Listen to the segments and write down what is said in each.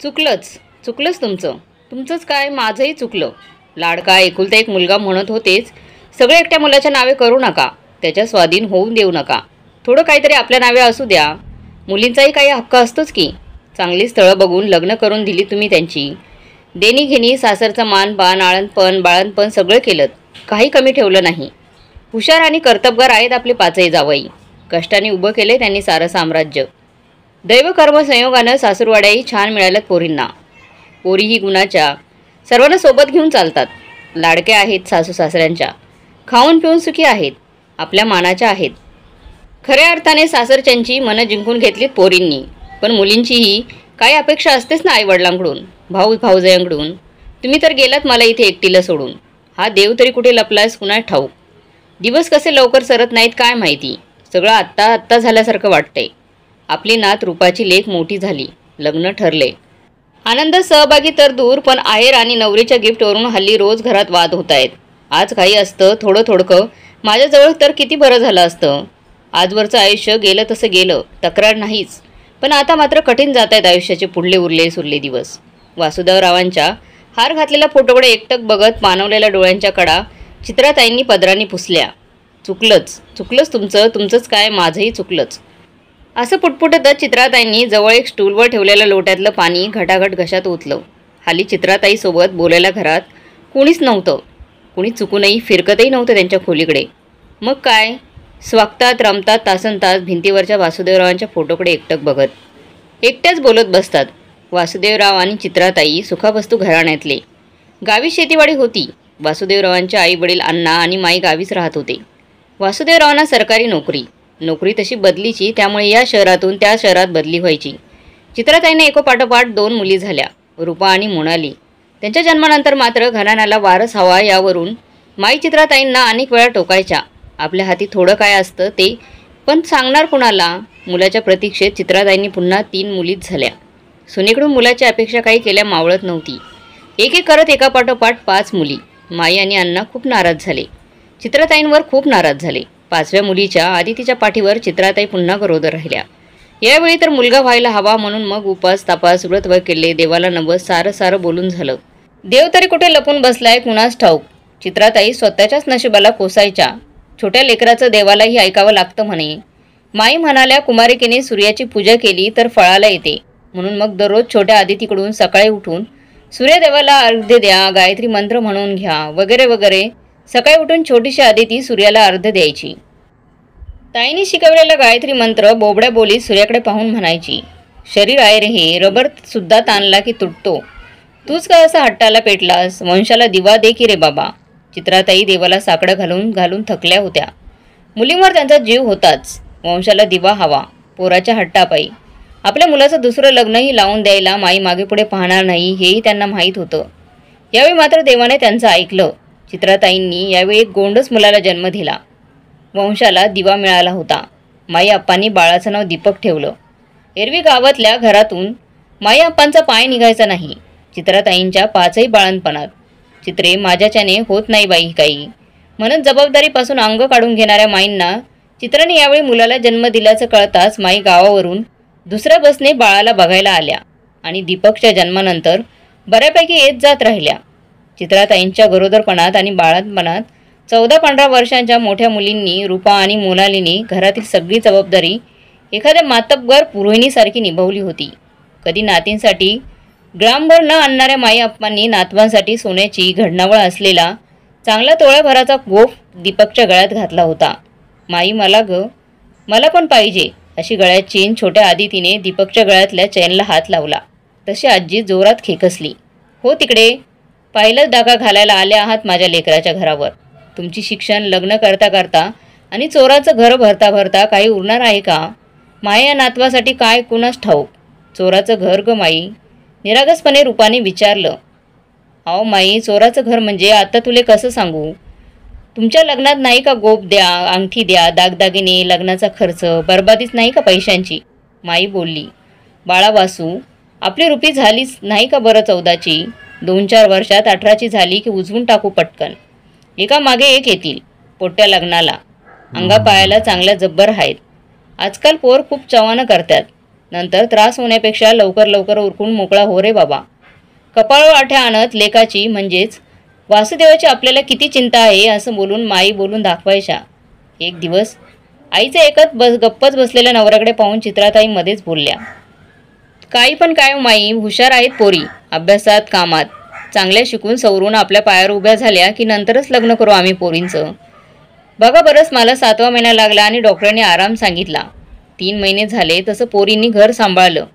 चुकलंच चुकलंच तुमचंच काय माझंही चुकलं. लाडका एकुलता एक मुलगा म्हणत होतेच, सगळे एकट्या मुलाच्या नावे करू नका, त्याच्या स्वाधीन होऊन देऊ नका, थोडं काहीतरी आपल्या नावे असू द्या. मुलींचाही काही हक्क असतोच की. चांगली स्थळं बघून लग्न करून दिली तुम्ही त्यांची. देणी घेणी, सासरचा मानपान, आळणपण बाळणपण सगळं केलं, काही कमी ठेवलं नाही. हुशार आणि कर्तबगार आहेत आपले पाचही जावई. कष्टाने उभं केले त्यांनी सारं साम्राज्य. दैव कर्म संयोगानं सासूरवाड्याही छान मिळाल्यात पोरींना. पोरीही गुणाच्या, सर्वांना सोबत घेऊन चालतात. लाडक्या आहेत सासू सासऱ्यांच्या, खाऊन पिऊन सुखी आहेत, आपल्या मानाच्या आहेत. खऱ्या अर्थाने सासरच्यांची मनं जिंकून घेतलीत पोरींनी. पण मुलींचीही काही अपेक्षा असतेच ना आईवडिलांकडून, भाऊ भाऊजायांकडून. तुम्ही तर गेलात मला इथे एकटीला सोडून. हा देव तरी कुठे लपलायस कुणास ठाऊक. दिवस कसे लवकर सरत नाहीत काय माहिती. सगळं आत्ता आत्ता झाल्यासारखं वाटतंय. आपली नात रूपाची लेक मोठी झाली, लग्न ठरले. आनंद सहभागी तर दूर, पण आहेर आणि नवरीच्या गिफ्टवरून हल्ली रोज घरात वाद होत आहेत. आज काही असतं थोडं थोडकं माझ्याजवळ तर किती बरं झालं असतं. आजवरचं आयुष्य गेलं तसं गेलं, तक्रार नाहीच. पण आता मात्र कठीण जात आहेत आयुष्याचे पुढले उरले सुरले दिवस. वासुदेवरावांच्या हार घातलेल्या फोटोकडे एकटक बघत पाणवलेल्या डोळ्यांच्या कडा चित्राताईंनी पदराने पुसल्या. चुकलंच तुमचंच काय माझंही चुकलंच, असं पुटपुटतच चित्राताईंनी जवळ एक स्टूलवर ठेवलेलं लोट्यातलं पाणी घटाघट घशात ओतलं. हाली चित्राताईसोबत बोलायला घरात कुणीच नव्हतं. कुणी चुकूनही फिरकतही नव्हतं त्यांच्या खोलीकडे. मग काय, स्वागतात रमतात तासनतास भिंतीवरच्या वासुदेवरावांच्या फोटोकडे एकटक बघत. एकट्याच बोलत बसतात. वासुदेवराव आणि चित्राताई सुखावस्तू घराण्यातले. गावी शेतीवाडी होती. वासुदेवरावांचे आई वडील अण्णा आणि माई गावीच राहत होते. वासुदेवरावांना सरकारी नोकरी तशी बदलीची, त्यामुळे या शहरातून त्या शहरात बदली व्हायची. चित्राताईंना एकोपाठोपाठ 2 मुली झाल्या, रूपा आणि मोनाली. त्यांच्या जन्मानंतर मात्र घराण्याला वारस हवा यावरून माई चित्राताईंना अनेक वेळा टोकायच्या. आपल्या हाती थोडं काय असतं ते, पण सांगणार कुणाला. मुलाच्या प्रतीक्षेत चित्राताईंनी पुन्हा 3 मुलीच झाल्या. सुनेकडून मुलाची अपेक्षा काही केल्या मावळत नव्हती. एक एक करत एकापाठोपाठ 5 मुली. माई आणि अण्णा खूप नाराज झाले, चित्राताईंवर खूप नाराज झाले. 5व्या मुलीच्या आदितीच्या पाठीवर चित्राताई पुन्हा गरोदर राहिल्या. यावेळी तर मुलगा व्हायला हवा म्हणून मग उपास तापास व्रत केले, देवाला नवस सारं बोलून झालं. देव तरी कुठे लपून बसलाय कुणास ठाऊक. चित्राताई स्वतःच्याच नशिबाला कोसायच्या. छोट्या लेकराचं देवालाही ऐकावं लागतं म्हणे. माई म्हणाल्या, कुमारिकेने सूर्याची पूजा केली तर फळाला येते, म्हणून मग दररोज छोट्या आदितीकडून सकाळी उठून सूर्यदेवाला अर्घ्य द्या, गायत्री मंत्र म्हणून घ्या, वगैरे वगैरे. सकाळी उठून छोटीशी आदिती सूर्याला अर्घ्य द्यायची. ताईंनी शिकवलेला गायत्री मंत्र बोबड्या बोलीत सूर्याकडे पाहून म्हणायची, शरीर आहे रे हे, रबर सुद्धा ताणला की तुटतो. तूच का असा हट्टाला पेटलास, वंशाला दिवा दे की रे बाबा. चित्राताई देवाला साकडं घालून थकल्या होत्या. मुलींवर त्यांचा जीव होताच. वंशाला दिवा हवा, पोराच्या हट्टापायी. आपल्या मुलाचं दुसरं लग्नही लावून द्यायला माई मागे पुढे पाहणार नाही हेही त्यांना माहीत होतं. यावेळी मात्र देवाने त्यांचं ऐकलं. चित्राताईंनी यावेळी एक गोंडस मुलाला जन्म दिला. वंशाला दिवा मिळाला होता. माई आप्पांनी बाळाचं नाव दीपक ठेवलं. एरवी गावातल्या घरातून माई आप्पांचा पाय निघायचा नाही. चित्राताईंच्या 5ही बाळणपणात. चित्रे, माझ्याच्याने होत नाही बाई काही, म्हणत जबाबदारीपासून अंग काढून घेणाऱ्या माईंना चित्राने यावेळी मुलाला जन्म दिल्याचं कळताच माई गावावरून दुसऱ्या बसने बाळाला बघायला आल्या आणि दीपकच्या जन्मानंतर बऱ्यापैकी येत जात राहिल्या. चित्राताईंच्या गरोदरपणात आणि बाळंतपणात 14-15 वर्षांच्या मोठ्या मुलींनी, रूपा आणि मोनालींनी घरातील सगळी जबाबदारी एखाद्या मातब्बर पुरोहिणीसारखी निभावली होती. कधी नातींसाठी ग्रामभर न आणणाऱ्या माई आप्पांनी नातवांसाठी सोन्याची घडणावळ असलेला चांगला तोळ्याभराचा गोफ दीपकच्या गळ्यात घातला होता. माई, मला पण पाहिजे, अशी गळ्यात चेन छोट्या आदितीने दीपकच्या गळ्यातल्या चैनला हात लावला. तशी आजी जोरात खेकसली. हो तिकडे, पहिलाच डागा घालायला आल्या आहात माझ्या लेकराच्या घरावर. तुमची शिक्षण, लग्न करता करता आणि चोराचं घर भरता भरता काही उरणार आहे का? माया नातवासाठी काय कुणास ठाऊक. चोराचं घर ग माई, निरागसपणे रूपाने विचारलं. अहो माई, चोराचं घर म्हणजे आता तुले कसं सांगू. तुमच्या लग्नात नाही का गोप द्या, अंगठी द्या, दागदागिने, लग्नाचा खर्च, बरबादीच नाही का पैशांची. माई बोलली, बाळा वासू, आपली रुपी झालीच नाही का बरं 14ची. 2-4 वर्षात 18ची झाली की उजवून टाकू पटकन. एका मागे एक येतील. पोट्या लग्नाला अंगापायाला चांगल्या जब्बर आहेत. आजकाल पोर खूप चवानं करतात. नंतर त्रास होण्यापेक्षा लवकर लवकर उरकून मोकळा हो रे बाबा. कपाळावर आठ्या आणत लेकाची म्हणजेच वासुदेवाची आपल्याला किती चिंता आहे असं बोलून माई बोलून दाखवायच्या. एक दिवस आईचं एकच गप्पच बसलेल्या नवऱ्याकडे पाहून चित्राताई मध्येच बोलल्या. काही पण काय माई, हुशार आहेत पोरी, अभ्यासात कामात चांगल्या शिकून सवरून आपल्या पायावर उभ्या झाल्या की नंतरच लग्न करू आम्ही पोरींचं. बघा बरंच मला 7वा महिना लागला आणि डॉक्टरांनी आराम सांगितला. 3 महिने झाले तसं पोरींनी घर सांभाळलं,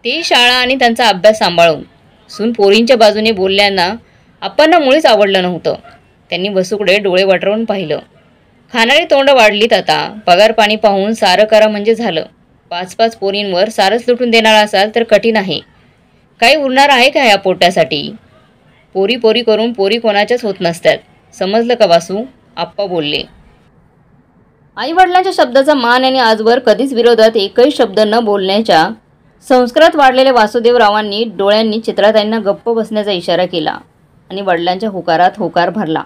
तेही शाळा आणि त्यांचा अभ्यास सांभाळून. सून पोरींच्या बाजूने बोलल्यांना आप्पांना मुळीच आवडलं नव्हतं. त्यांनी वसूकडे डोळे वटरवून पाहिलं. खाणारी तोंड वाढलीत आता. पगार पाणी पाहून सारं करा म्हणजे झालं. 5-5 पोरींवर सारंच लुटून देणार असाल तर कठीण आहे. काही उरणार आहे का या पोट्यासाठी? पोरी पोरी करून पोरी कोणाच्याच होत नसतात. समजलं का वासू? आप्पा बोलले. आईवडिलांच्या शब्दाचा मान आणि आजवर कधीच विरोधात एकही शब्द न बोलण्याच्या संस्कारात वाढलेल्या वासुदेवरावांनी डोळ्यांनी चित्राताईंना गप्प बसण्याचा इशारा केला आणि वडिलांच्या होकारात होकार भरला.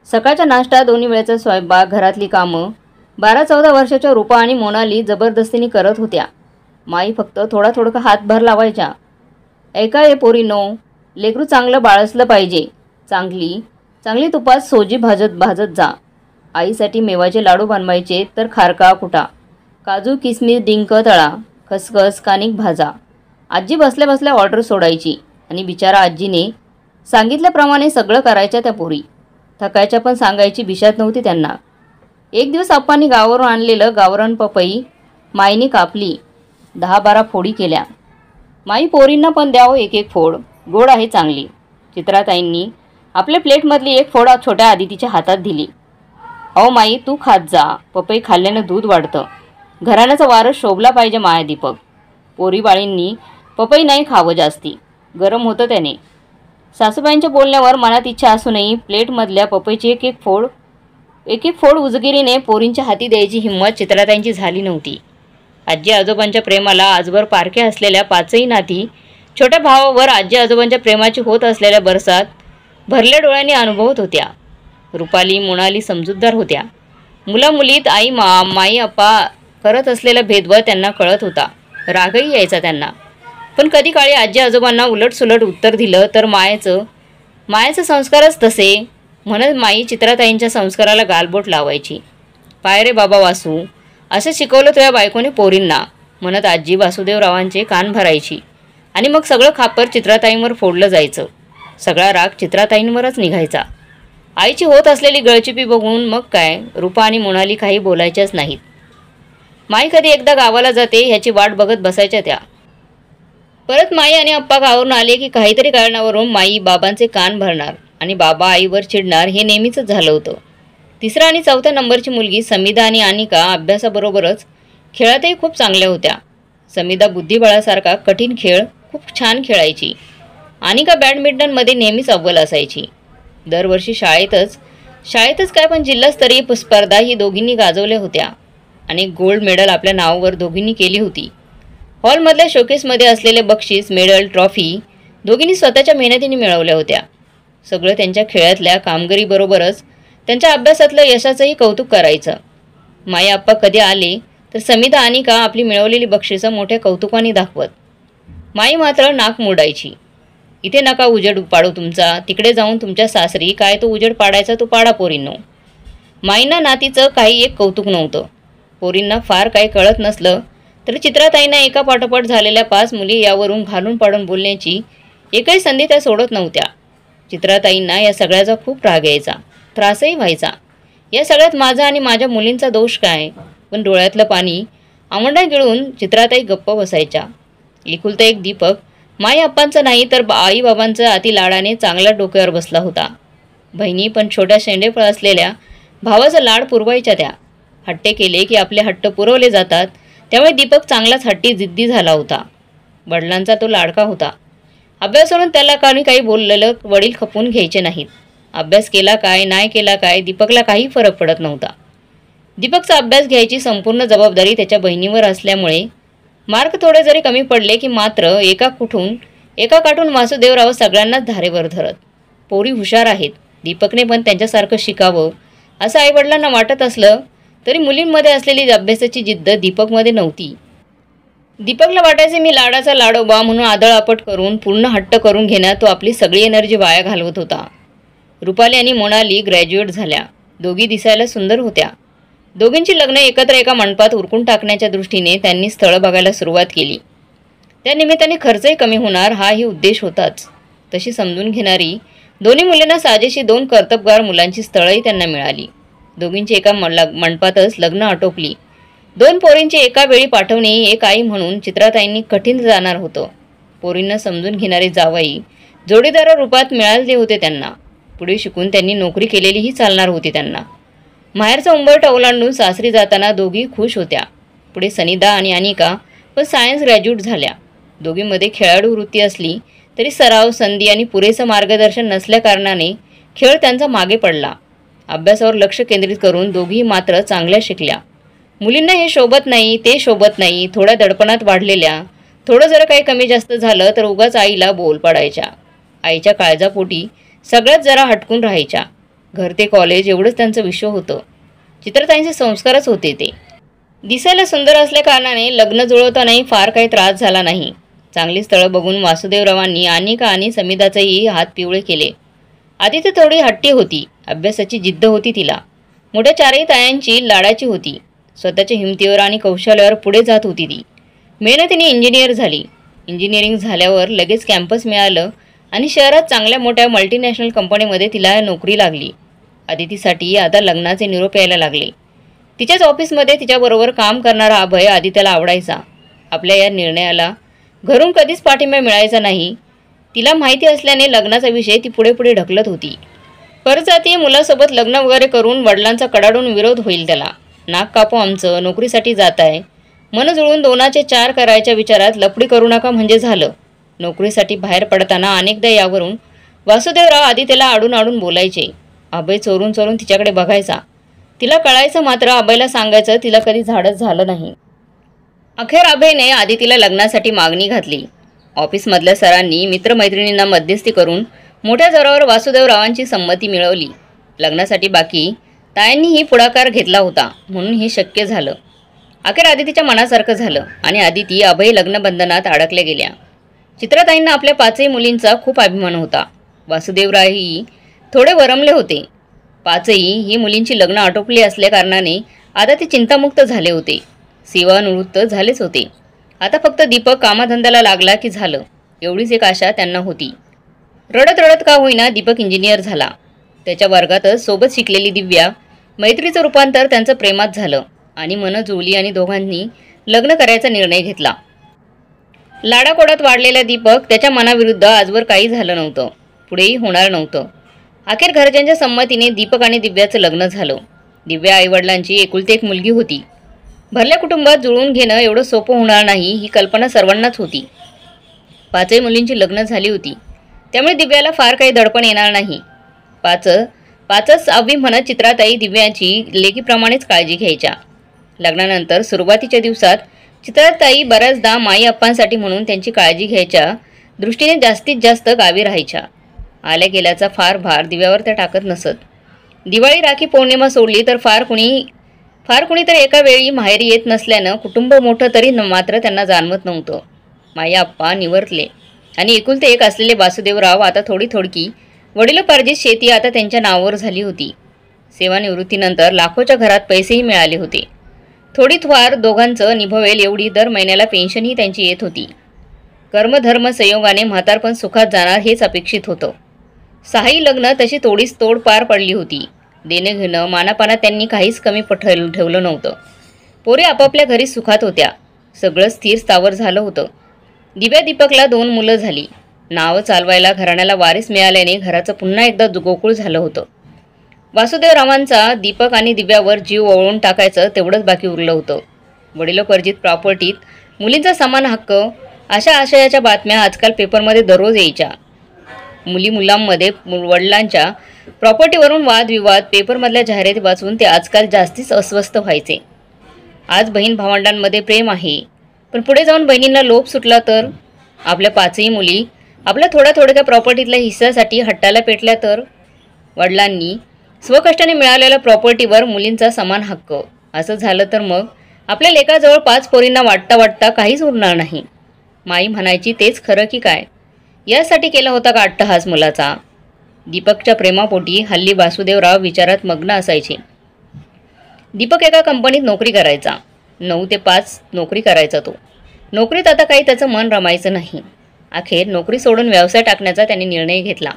सकाळचा नाश्ता, 2 वेळेचा स्वयंपाक, घरातली कामं 12-14 वर्षाच्या रूपा आणि मोनाली जबरदस्तीने करत होत्या. माई फक्त थोडा हातभार लावायच्या. ऐका हे पोरीनो, लेकरू चांगलं बाळसलं पाहिजे. चांगली तुपात सोजी भाजत जा. आईसाठी मेवाचे लाडू बनवायचे तर खारका कुटा, काजू किसमिस डिंक तळा, खसखस कानिक भाजा. आजी बसल्या बसल्या ऑर्डर सोडायची आणि बिचारा आजीने सांगितल्याप्रमाणे सगळं करायच्या त्या पोरी. थकायच्या पण सांगायची बिशात नव्हती त्यांना. एक दिवस आप्पांनी गावावरून आणलेलं गावरान पपई माईने कापली. 10-12 फोडी केल्या. माई पोरींना पण द्यावं 1-1 फोड, गोड आहे चांगली. चित्राताईंनी आपल्या प्लेटमधली 1 फोड छोट्या आदितीच्या हातात दिली. अहो माई, तू खात जा, पपई खाल्ल्यानं दूध वाढतं. घराण्याचा वारस शोभला पाहिजे माया दीपक. पोरीबाळींनी पपई नाही खावं जास्ती, गरम होतं त्याने. सासूबाईंच्या बोलण्यावर मनात इच्छा असूनही प्लेटमधल्या पपईची 1-1 फोड उजगिरीने पोरींच्या हाती द्यायची हिंमत चित्राताईंची झाली नव्हती. आजी आजोबांच्या प्रेमाला आजवर पारखे असलेल्या 5ही नाती छोट्या भावावर आजी आजोबांच्या प्रेमाची होत असलेल्या बरसात भरल्या डोळ्यांनी अनुभवत होत्या. रुपाली, मोनाली समजूतदार होत्या. मुलामुलीत माई आप्पा करत असलेला भेदभाव त्यांना कळत होता. रागही यायचा त्यांना. पण कधी काळी आजी आजोबांना उलटसुलट उत्तर दिलं तर मायेचं संस्कारच तसे म्हणत माई चित्राताईंच्या संस्काराला गालबोट लावायची. पाय रे बाबा वासू, असं शिकवलं तुझ्या बायकोने पोरींना म्हणत आजी वासुदेवरावांचे कान भरायची. आणि मग सगळं खापर चित्राताईंवर फोडलं जायचं. सगळा राग चित्राताईंवरच निघायचा. आईची होत असलेली गळचिपी बघून मग काय रूपा आणि मोनाली काही बोलायच्याच नाहीत. माई कधी एकदा गावाला जाते ह्याची वाट बघत बसायच्या त्या. परत माई आणि आप्पा गावावरून आले की काहीतरी कारणावरून माई बाबांचे कान भरणार आणि बाबा आईवर चिडणार हे नेहमीच झालं होतं. 3रा आणि 4थ्या नंबरची मुलगी समिधा आणि अनिका अभ्यासाबरोबरच खेळातही खूप चांगल्या होत्या. समिधा बुद्धिबळासारखा कठीण खेळ खूप छान खेळायची. अनिका बॅडमिंटनमध्ये नेहमीच अव्वल असायची. दरवर्षी शाळेतच काय पण जिल्हास्तरीय स्पर्धा ही दोघींनी गाजवल्या होत्या. आणि गोल्ड मेडल आपल्या नावावर दोघींनी केली होती. हॉलमधल्या शोकेसमध्ये असलेले बक्षीस, मेडल, ट्रॉफी दोघींनी स्वतःच्या मेहनतीने मिळवल्या होत्या. सगळं त्यांच्या खेळातल्या कामगिरीबरोबरच त्यांच्या अभ्यासातलं यशाचंही कौतुक करायचं. माई आप्पा कधी आले तर समिधा अनिका आपली मिळवलेली बक्षिसं मोठ्या कौतुकाने दाखवत. माई मात्र नाक मोडायची. इथे नका उजेड पाडू तुमचा, तिकडे जाऊन तुमच्या सासरी काय तो उजेड पाडायचा तो पाडा पोरींनो. माईंना नातीचं काही एक कौतुक नव्हतं. पोरींना फार काही कळत नसलं तर चित्राताईंना एका पाठोपाठ झालेल्या 5 मुली यावरून घालून पाडून बोलण्याची एकही संधी त्या सोडत नव्हत्या. चित्राताईंना या सगळ्याचा खूप राग यायचा, त्रासही व्हायचा. या सगळ्यात माझा आणि माझ्या मुलींचा दोष काय? पण डोळ्यातलं पाणी आवंडा गिळून चित्राताई गप्प बसायच्या. एकुलता एक दीपक माई आप्पांचं नाही तर आईबाबांचं अति लाडाने चांगला डोक्यावर बसला होता. बहिणी पण छोट्या शेंडेफळ असलेल्या भावाचा लाड पुरवायच्या त्या. हट्टे केले की आपले हट्ट पुरवले जातात. त्यामुळे दीपक चांगलाच हट्टी जिद्दी झाला होता. वडिलांचा तो लाडका होता. अभ्यास सोडून त्याला काही बोललेलं वडील खपून घ्यायचे नाहीत. अभ्यास केला काय नाही केला काय दीपकला काही फरक पडत नव्हता. दीपकचा अभ्यास घ्यायची संपूर्ण जबाबदारी त्याच्या बहिणीवर असल्यामुळे मार्क थोडे जरी कमी पडले की मात्र एका काठून वासुदेवराव सगळ्यांनाच धारेवर धरत. पोरी हुशार आहेत, दीपकने पण त्यांच्यासारखं शिकावं असं आईवडिलांना वाटत असलं तरी मुलींमध्ये असलेली अभ्यासाची जिद्द दीपकमध्ये नव्हती. दीपकला वाटायचे मी लाडाचा लाडोबा म्हणून आदळआपट करून पूर्ण हट्ट करून घेण्यात तो आपली सगळी एनर्जी वाया घालवत होता. रुपाली आणि मोनाली ग्रॅज्युएट झाल्या. दोघी दिसायला सुंदर होत्या. दोघींची लग्न एकत्र एका मंडपात उरकून टाकण्याच्या दृष्टीने त्यांनी स्थळं बघायला सुरुवात केली. त्या निमित्ताने खर्चही कमी होणार हाही उद्देश होताच. तशी समजून घेणारी दोन्ही मुलींना साजेशी 2 कर्तबगार मुलांची स्थळंही त्यांना मिळाली. दोघींची एका मंडपातच लग्न आटोपली. 2 पोरींची एका वेळी पाठवणे एक आई म्हणून चित्राताईंनी कठीण जाणार होतं. पोरींना समजून घेणारे जावई जोडीदार रूपात मिळाले होते त्यांना. पुढे शिकून त्यांनी नोकरी केलेलीही चालणार होती त्यांना. माहेरचा उंबरठा ओलांडून सासरी जाताना दोघी खुश होत्या. पुढे सनिदा आणि अनिका पण सायन्स ग्रॅज्युएट झाल्या. दोघींमध्ये खेळाडू वृत्ती असली तरी सराव, संधी आणि पुरेसं मार्गदर्शन नसल्याकारणाने खेळ त्यांचा मागे पडला. अभ्यासावर लक्ष केंद्रित करून दोघी मात्र चांगल्या शिकल्या. मुलींना हे शोभत नाही, ते शोभत नाही, थोड्या दडपणात वाढलेल्या. थोडं जर काही कमी जास्त झालं तर उगाच आईला बोल पडायच्या. आईच्या काळजापोटी सगळ्यात जरा हटकून राहायच्या. घर ते कॉलेज एवढंच त्यांचं विश्व होतं. चित्रताईंचे संस्कारच होते ते. दिसायला सुंदर असल्याकारणाने लग्न जुळवतानाही फार काही त्रास झाला नाही. चांगली स्थळं बघून वासुदेवरावांनी अनिका आणि समिधाचेही हात पिवळे केले. आदिती थोडी हट्टी होती. अभ्यासाची जिद्द होती तिला. मोठ्या 4ही तायांची लाडाची होती. स्वतःच्या हिमतीवर आणि कौशल्यावर पुढे जात होती ती. मेहनतीने इंजिनियर झाली. इंजिनिअरिंग झाल्यावर लगेच कॅम्पस मिळालं आणि शहरात चांगल्या मोठ्या मल्टीनॅशनल कंपनीमध्ये तिला नोकरी लागली. आदितीसाठी आता लग्नाचे निरोप यायला लागले. तिच्याच ऑफिसमध्ये तिच्याबरोबर काम करणारा अभय आदित्याला आवडायचा. आपल्या या निर्णयाला घरून कधीच पाठिंबा मिळायचा नाही. तिला माहिती असल्याने लग्नाचा विषय ती पुढे पुढे ढकलत होती. परजातीय मुलासोबत लग्न वगैरे करून वडिलांचा कडाडून विरोध होईल त्याला. नाक कापू आमचं, नोकरीसाठी जात आहे. मन जुळून 2चे 4 करायच्या विचारात लफडी करू नका म्हणजे झालं. नोकरीसाठी बाहेर पडताना अनेकदा यावरून वासुदेवराव आदित्यला आडून आडून बोलायचे. अभय चोरून चोरून तिच्याकडे बघायचा. तिला कळायचं मात्र अभयला सांगायचं तिला कधी धाडस झालं नाही. अखेर अभयने आदितीला लग्नासाठी मागणी घातली. ऑफिसमधल्या सरांनी मित्रमैत्रिणींना मध्यस्थी करून मोठ्या जोरावर वासुदेवरावांची संमती मिळवली. लग्नासाठी बाकी तायांनीही पुढाकार घेतला होता म्हणून हे शक्य झालं. अखेर आदितीच्या मनासारखं झालं आणि आदिती अभय लग्नबंधनात अडकल्या गेल्या. चित्राताईंना आपल्या 5ही मुलींचा खूप अभिमान होता. वासुदेवरावही थोडे वरमले होते. 5ही ही मुलींची लग्न आटोपली असल्याकारणाने आता ते चिंतामुक्त झाले होते. सेवानिवृत्त झालेच होते. आता फक्त दीपक कामाधंद्याला लागला की झालं एवढीच एक आशा त्यांना होती. रडत रडत का होईना दीपक इंजिनियर झाला. त्याच्या वर्गातच सोबत शिकलेली दिव्या मैत्रीचं रूपांतर त्यांचं प्रेमात झालं आणि मनं जुळली आणि दोघांनी लग्न करायचा निर्णय घेतला. लाडाकोडात वाढलेला दीपक त्याच्या मनाविरुद्ध आजवर काही झालं नव्हतं. पुढेही होणार नव्हतं. अखेर घरच्यांच्या संमतीने दीपक आणि दिव्याचं लग्न झालं. दिव्या आईवडिलांची एकुलती एक मुलगी होती. भरल्या कुटुंबात जुळवून घेणं एवढं सोपं होणार नाही ही कल्पना सर्वांनाच होती. 5ही मुलींची लग्न झाली होती त्यामुळे दिव्याला फार काही दडपण येणार नाही. पाचच अवधी म्हणत चित्राताई दिव्याची लेकीप्रमाणेच काळजी घ्यायच्या. लग्नानंतर सुरुवातीच्या दिवसात चित्राताई बऱ्याचदा माई अप्पांसाठी म्हणून त्यांची काळजी घ्यायच्या दृष्टीने जास्तीत जास्त गावी राहायच्या. आल्या गेल्याचा फार भार दिव्यावर त्या टाकत नसत. दिवाळी, राखी पौर्णिमा सोडली तर फार कुणी तर एका वेळी माहेरी येत नसल्यानं कुटुंब मोठं तरी मात्र त्यांना जाणवत नव्हतं. माई अप्पा निवर्तले आणि एकुलते एक असलेले वासुदेवराव आता थोडकी वडिलोपार्जित शेती आता त्यांच्या नावावर झाली होती. सेवानिवृत्तीनंतर लाखोच्या घरात पैसेही मिळाले होते. थोडीफार दोघांचं निभवेल एवढी दर महिन्याला पेन्शनही त्यांची येत होती. कर्मधर्म संयोगाने म्हातारपण सुखात जाणार हेच अपेक्षित होतं. 6ही लग्न तशी तोडीस तोड पार पडली होती. देणं घेणं मानापानात त्यांनी काहीच कमी ठेवलं नव्हतं. पोरी आपापल्या घरी सुखात होत्या. सगळं स्थिर स्थावर झालं होतं. दिव्या दीपकला 2 मुलं झाली. नावं चालवायला घराण्याला वारीस मिळाल्याने घराचं पुन्हा एकदा गोकुळ झालं होतं. वासुदेवरावांचा दीपक आणि दिव्यावर जीव ओवाळून टाकायचं तेवढंच बाकी उरलं होतं. वडिलोपार्जित प्रॉपर्टीत मुलींचा समान हक्क अशा आशयाच्या बातम्या आजकाल पेपरमध्ये दररोज यायच्या. मुलांमध्ये वडिलांच्या प्रॉपर्टीवरून वादविवाद, पेपरमधल्या जाहिराती वाचून ते आजकाल जास्तीच अस्वस्थ व्हायचे. आज बहीण भावंडांमध्ये प्रेम आहे पण पुढे जाऊन बहिणींना लोभ सुटला तर? आपल्या 5ही मुली आपल्या थोड्या प्रॉपर्टीतल्या हिस्सासाठी हट्टाला पेटल्या तर? वडिलांनी स्वकष्टाने मिळालेल्या प्रॉपर्टीवर मुलींचा समान हक्क असं झालं तर मग आपल्या लेकाजवळ 5 पोरींना वाटता वाटता काहीच उरणार नाही. माई म्हणायची तेच खरं की काय? यासाठी केला होता का अट्टहास मुलाचा? दीपकच्या प्रेमापोटी हल्ली वासुदेवराव विचारात मग्न असायचे. दीपक एका कंपनीत नोकरी करायचा. 9 ते 5 नोकरी करायचा तो. नोकरीत आता काही त्याचं मन रमायचं नाही. अखेर नोकरी सोडून व्यवसाय टाकण्याचा त्याने निर्णय घेतला.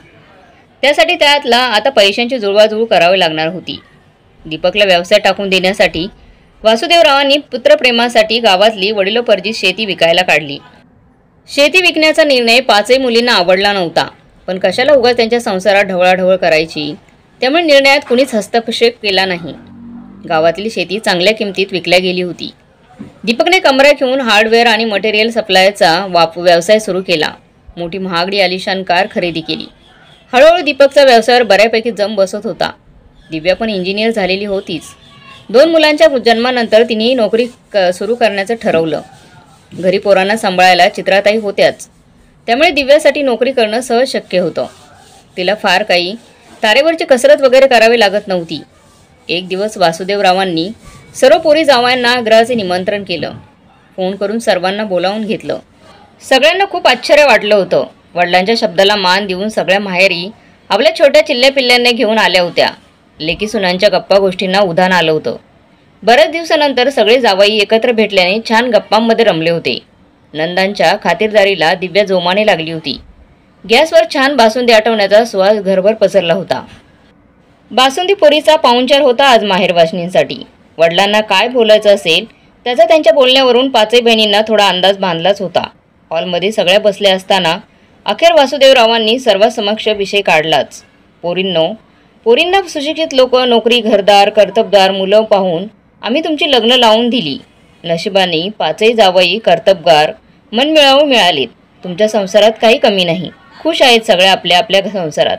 त्यासाठी त्यातला आता पैशांची जुळवाजुळव करावी लागणार होती. दीपकला व्यवसाय टाकून देण्यासाठी वासुदेवरावांनी पुत्रप्रेमासाठी गावातली वडिलोपार्जित शेती विकायला काढली. शेती विकण्याचा निर्णय 5ही मुलींना आवडला नव्हता, पण कशाला उगाच त्यांच्या संसारात ढवळाढवळ करायची, त्यामुळे निर्णयात कुणीच हस्तक्षेप केला नाही. गावातली शेती चांगल्या किमतीत विकल्या गेली होती. दीपकने कमरा घेऊन हार्डवेअर आणि मटेरियल सप्लायचा व्यवसाय सुरू केला. मोठी महागडी आलिशान कार खरेदी केली. हळूहळू दीपकचा व्यवसायावर बऱ्यापैकी जम बसत होता. दिव्या पण इंजिनियर झालेली होतीच. 2 मुलांच्या जन्मानंतर तिने नोकरी सुरू करण्याचं ठरवलं. घरी पोरांना सांभाळायला चित्राताई होत्याच, त्यामुळे दिव्यासाठी नोकरी करणं सहज शक्य होतं. तिला फार काही तारेवरची कसरत वगैरे करावी लागत नव्हती. एक दिवस वासुदेवरावांनी सर्व पोरी जावयांना आग्रहाचे निमंत्रण केलं. फोन करून सर्वांना बोलावून घेतलं. सगळ्यांना खूप आश्चर्य वाटलं होतं. वडिलांच्या शब्दाला मान देऊन सगळ्या माहेरी आपल्या छोट्या चिल्ल्या पिल्ल्यांना घेऊन आल्या होत्या. लेकी सुनांच्या गप्पा गोष्टींना उधाण आलं होतं. बऱ्याच दिवसानंतर सगळे जावई एकत्र भेटल्याने छान गप्पांमध्ये रमले होते. नंदांच्या खातिरदारीला दिव्या जोमाने लागली होती. गॅसवर छान बासुंदी आटवण्याचा सुवास घरभर पसरला होता. बासुंदी पोरीचा पाहुणचार होता आज माहेरवाशिणींसाठी. वडिलांना काय बोलायचं असेल त्याचा त्यांच्या बोलण्यावरून 5ही बहिणींना थोडा अंदाज बांधलाच होता. हॉलमध्ये सगळ्या बसल्या असताना अखेर वासुदेवरावांनी सर्वांसमक्ष विषय काढलाच. पोरींना सुशिक्षित लोक, नोकरी, घरदार, कर्तबदार मुलं पाहून आम्ही तुमची लग्न लावून दिली. नशिबाने 5ही जावई कर्तबगार, मनमिळावू मिळालीत. तुमच्या संसारात काही कमी नाही. खुश आहेत सगळ्या आपल्या आपल्या संसारात.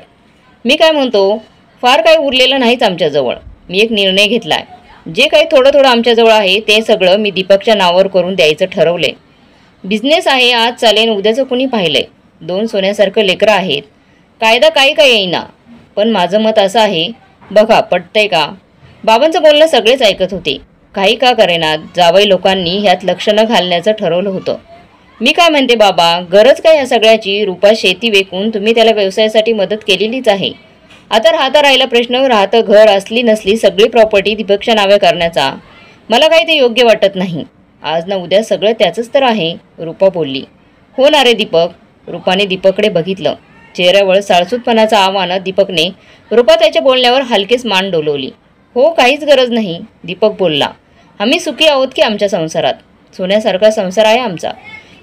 मी काय म्हणतो, फार काही उरलेलं नाहीच आमच्याजवळ. मी एक निर्णय घेतलाय. जे काही थोडं थोडं आमच्याजवळ आहे ते सगळं मी दीपकच्या नावावर करून द्यायचं ठरवलंय. बिझनेस आहे, आज चालेल, उद्याचं कुणी पाहिलंय. 2 सोन्यासारखं लेकरं आहेत. कायदा काही येईना, पण माझं मत असं आहे, बघा पटतंय का? बाबांचं बोलणं सगळेच ऐकत होते. काही का करेनात, जावई लोकांनी ह्यात लक्ष न घालण्याचं ठरवलं होतं. मी काय म्हणते बाबा, गरज काय या सगळ्याची? रूपा शेती विकून तुम्ही त्याला व्यवसायासाठी मदत केलेलीच आहे. आता राहिला प्रश्न, राहतं घर असली नसली सगळी प्रॉपर्टी दीपकच्या नावे करण्याचा. मला काही ते योग्य वाटत नाही. आज ना उद्या सगळं त्याचंच तर आहे, रूपा बोलली. हो ना रे दीपक. रूपाने दीपककडे बघितलं. चेहऱ्यावर साळसूतपणाचं आव्हान दीपकने रूपाताईच्या बोलण्यावर हलकेच मान डोलवली. हो, काहीच गरज नाही, दीपक बोलला. आम्ही सुखी आहोत की आमच्या संसारात. सोन्यासारखा संसार आहे आमचा.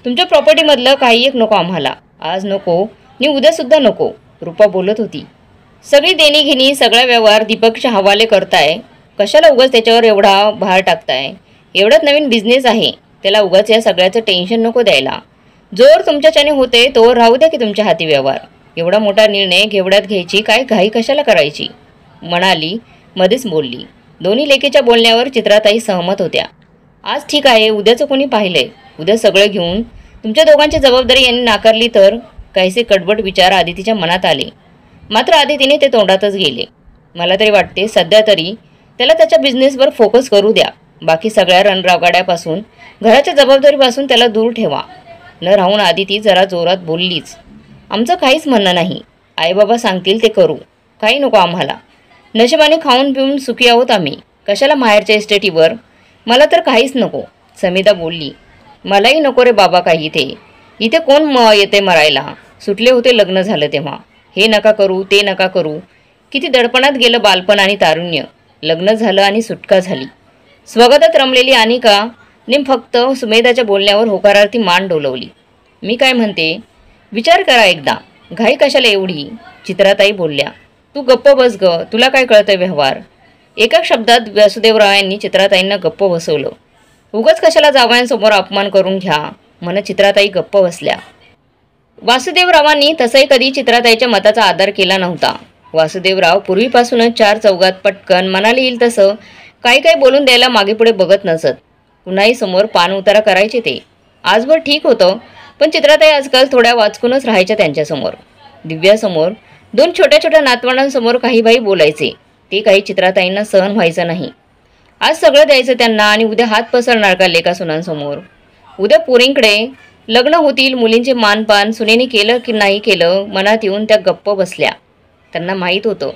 तुमच्या प्रॉपर्टीमधलं काही एक नको आम्हाला. आज नको आणि उद्यासुद्धा नको, रूपा बोलत होती. सगळी देणीघेणी, सगळा व्यवहार दीपकच्या हवाले करताय. कशाला उगाच त्याच्यावर एवढा भार टाकताय? एवढाच नवीन बिझनेस आहे, त्याला उगाच या सगळ्याचं टेन्शन नको द्यायला. जोर तुमच्याच्याने होते तोवर राहू द्या की तुमच्या हाती व्यवहार. एवढा मोठा निर्णय घेवड्यात घ्यायची काय घाई कशाला करायची? म्हणाली, मध्येच बोलली. दोन्ही लेकीच्या बोलण्यावर चित्राताई सहमत होत्या. आज ठीक आहे, उद्याचं कोणी पाहिलंय. उद्या सगळं घेऊन तुमच्या दोघांची जबाबदारी यांनी नाकारली तर? काहीसे कडबड विचार आदितीच्या मनात आले. मात्र आदितीने ते तोंडातच गेले. मला तरी वाटते सध्या तरी त्याला त्याच्या बिझनेसवर फोकस करू द्या. बाकी सगळ्या रणरागाड्यापासून, घराच्या जबाबदारीपासून त्याला दूर ठेवा. न राहून आदिती जरा जोरात बोललीच. आमचं काहीच म्हणणं नाही. आईबाबा सांगतील ते करू. काही नको आम्हाला. नशिबाने खाऊन पिऊन सुखी आहोत आम्ही. कशाला माहेरच्या इस्टेटीवर? मला तर काहीच नको, समिता बोलली. मलाही नको रे बाबा काही इथे कोण येते मरायला? सुटले होते लग्न झालं तेव्हा. हे नका करू, ते नका करू. किती दडपणात गेलं बालपण आणि तारुण्य. लग्न झालं आणि सुटका झाली. स्वगतात रमलेली अनिका ने फक्त सुमेधाच्या बोलण्यावर होकारार्थी मान डोलवली. मी काय म्हणते, विचार करा एकदा. घाई कशाला एवढी? चित्राताई बोलल्या. तू गप्प बस ग, तुला काय कळतं व्यवहार? एका शब्दात वासुदेवरावांनी चित्राताईंना गप्प बसवलं. उगाच कशाला जावयांसमोर अपमान करून घ्या म्हणत चित्राताई गप्प बसल्या. वासुदेवरावांनी तसंही कधी चित्राताईच्या मताचा आदर केला नव्हता. वासुदेवराव पूर्वीपासूनच 4 चौघात पटकन मनाला येईल तसं काही काही बोलून द्यायला मागेपुढे बघत नसत. पुन्हाही समोर पान उतारा करायचे ते. आजवर ठीक होतं, पण चित्राताई आजकाल थोड्या वाचकूनच राहायच्या त्यांच्यासमोर. दिव्यासमोर, 2 छोट्या छोट्या नातवंडांसमोर काही बाई बोलायचे ते काही चित्राताईंना सहन व्हायचं नाही. आज सगळं द्यायचं त्यांना आणि उद्या हात पसरणार का लेका सुनांसमोर? उद्या पोरींकडे लग्न होतील, मुलींचे मानपान सुनेने केलं की नाही केलं मनात येऊन त्या गप्प बसल्या. त्यांना माहीत होतं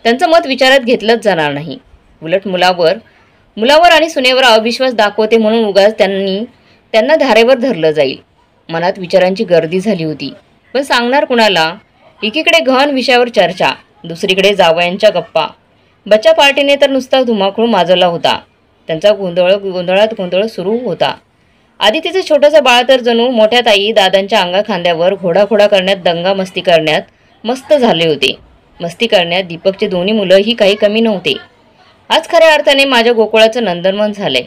त्यांचं मत विचारात घेतलंच जाणार नाही. उलट मुलावर आणि सुनेवर अविश्वास दाखवते म्हणून उगाच त्यांना धारेवर धरलं जाईल. मनात विचारांची गर्दी झाली होती. पण सांगणार कुणाला? एकीकडे गहन विषयावर चर्चा, दुसरीकडे जावयांच्या गप्पा. बच्चा पार्टीने तर नुसता धुमाकूळ माजवला होता. त्यांचा गोंधळात गोंधळ सुरू होता. आधी तिचं छोटंसं बाळ तर जणू मोठ्या ताई दादांच्या अंगाखांद्यावर घोडाघोडा करण्यात, दंगा मस्ती करण्यात मस्त झाले होते. मस्ती करण्यात दीपकचे दोन्ही मुलंही काही कमी नव्हते. आज खऱ्या अर्थाने माझ्या गोकुळाचं नंदनवन झालंय.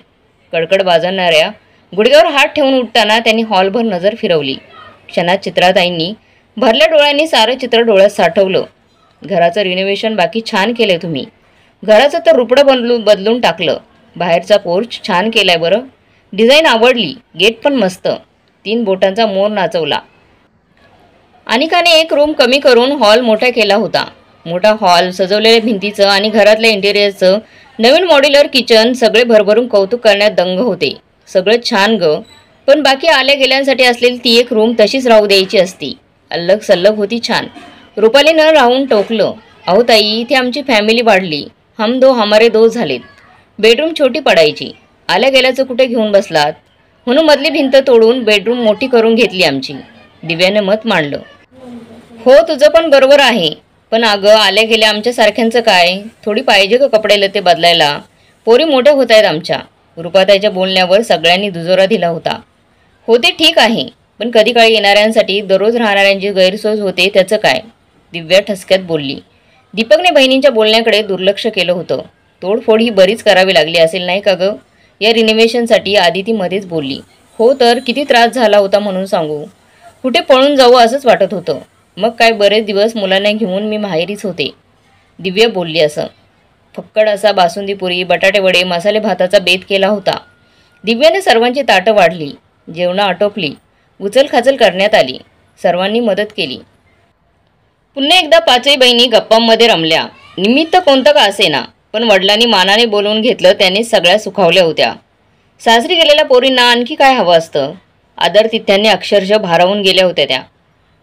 कडकड वाजवणाऱ्या गुडघ्यावर हात ठेवून उठताना त्यांनी हॉलभर नजर फिरवली. क्षणात चित्राताईंनी भरल्या डोळ्यांनी सारं चित्र डोळ्यात साठवलं. घराचं रिनोव्हेशन बाकी छान केलंय तुम्ही. घराचं तर रुपडं बदलून टाकलं. बाहेरचा पोर्च छान केलाय बरं. डिझाईन आवडली. गेट पण मस्त. 3 बोटांचा मोर नाचवला. अनिकाने एक रूम कमी करून हॉल मोठा केला होता. मोठा हॉल, सजवलेल्या भिंतीचं आणि घरातल्या इंटेरियरचं नवीन मॉड्युलर किचन सगळे भरभरून कौतुक करण्यात दंग होते. सगळं छान ग, पण बाकी आल्या गेल्यांसाठी असलेली ती एक रूम तशीच राहू द्यायची असती. अल्लग सल्लग होती छान. रुपालीनं राहून टोकलं, अहो ताई, इथे आमची फॅमिली वाढली. हम दो हमारे दो झालेत. बेडरूम छोटी पडायची. आल्या गेल्याचं कुठे घेऊन बसलात? म्हणून मधली भिंत तोडून बेडरूम मोठी करून घेतली आमची. दिव्याने मत मांडलं. हो, तुझं पण बरोबर आहे. पण अगं, आल्या गेल्या आमच्या सारख्यांचं काय? थोडी पाहिजे का कपडे लते बदलायला? पोरी मोठ्या होत आहेत आमच्या. रुपाताईच्या बोलण्यावर सगळ्यांनी दुजोरा दिला होता. हो, ते ठीक आहे, पण कधी काळी येणाऱ्यांसाठी दररोज राहणाऱ्यांची गैरसोय होते त्याचं काय? दिव्या ठसक्यात बोलली. दीपकने बहिणींच्या बोलण्याकडे दुर्लक्ष केलं होतं. तोडफोड ही बरीच करावी लागली असेल नाही का गं या रिनोव्हेशनसाठी? आदिती मध्येच बोलली. हो तर, किती त्रास झाला होता म्हणून सांगू? कुठे पळून जाऊ असंच वाटत होतं. मग काय, बरेच दिवस मुलांना घेऊन मी माहेरीच होते. दिव्या बोलली. असं फक्कड असा बासुंदीपुरी, बटाटे वडे, मसाले भाताचा बेत केला होता. दिव्याने सर्वांची ताटं वाढली. जेवणं आटोपली. उचलखाचल करण्यात आली. सर्वांनी मदत केली. पुन्हा एकदा 5ही बहिणी गप्पांमध्ये रमल्या. निमित्त कोणतं का असेना, पण वडिलांनी मानाने बोलवून घेतलं त्याने सगळ्या सुखावल्या होत्या. सासरी गेलेल्या पोरींना आणखी काय हवं असतं? आदर-तिथ्यांनी अक्षरशः भारावून गेल्या होत्या त्या.